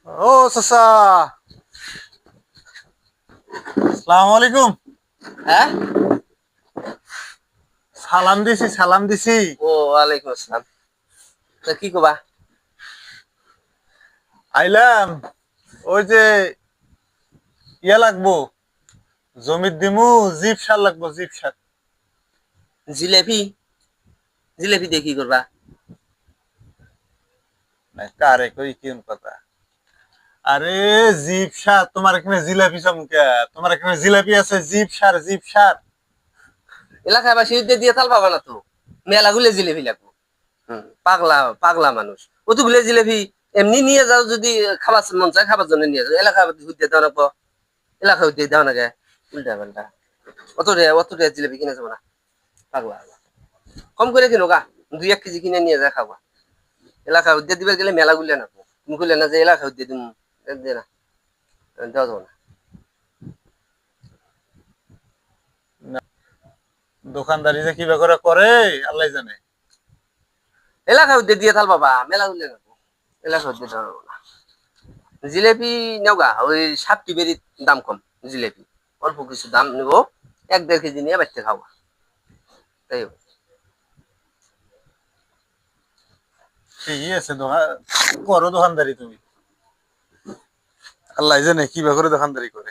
ও চাচা, আসসালামু আলাইকুম। হ্যাঁ। সালাম দিছি। ও ওয়ালাইকুম আসসালাম। তা কি কবা? আইলাম। ওই যে ইয়া লাগবো, জমির দিমু, জিপ সার লাগবো, জিপ সার। জিলেপি? জিলেপি দিয়ে কি করবা? না কারে কই কি কথা? আরে জিপ সার, তোমার এখানে জিলাপি চমকে, তোমার এখানে জিলাপি আছে, জিপ সার, জিপ সার। এলাকাবাসী দিয়ে তাল পাবা না তো, মেলা গুলে জিলেপি লাগবো। পাগলা পাগলা মানুষ। অতগুলো জিলেপি এমনি নিয়ে যাও, যদি খাবার মন চায় খাবার জন্য নিয়ে যাও। এলাকা হইতে দাও না, এলাকা হইতে দাও না গে। উল্টা পাল্টা অত রে জিলেপি কিনে যাবো না। পাগলা কম করে কিনো গা, 2-1 কেজি কিনে নিয়ে যা খাবা। এলাকা হইতে দিবে গেলে মেলা গুলে না, তুমি খুলে না যে এলাকা হইতে দিম, দে না, দেওয়া যাবো না। না, দোকানদারি যে কিবা করে আল্লাহ জানে। এলাকা হইতে দিয়ে থাল বাবা, মেলা গুলে না, এলাকা হইতে দেওয়া যাবো না। জিলেপি নেওগা, ওই 7টি বেরির দাম কম। জিলেপি অল্প কিছু দাম নেবো, 1-1.5 কেজি নিয়ে বাড়তে খাওয়া, তাই হোক। ঠিকই আছে, করো দোকানদারি তুমি। আল্লাহ জানে কিবা করে দোকানদারি করে।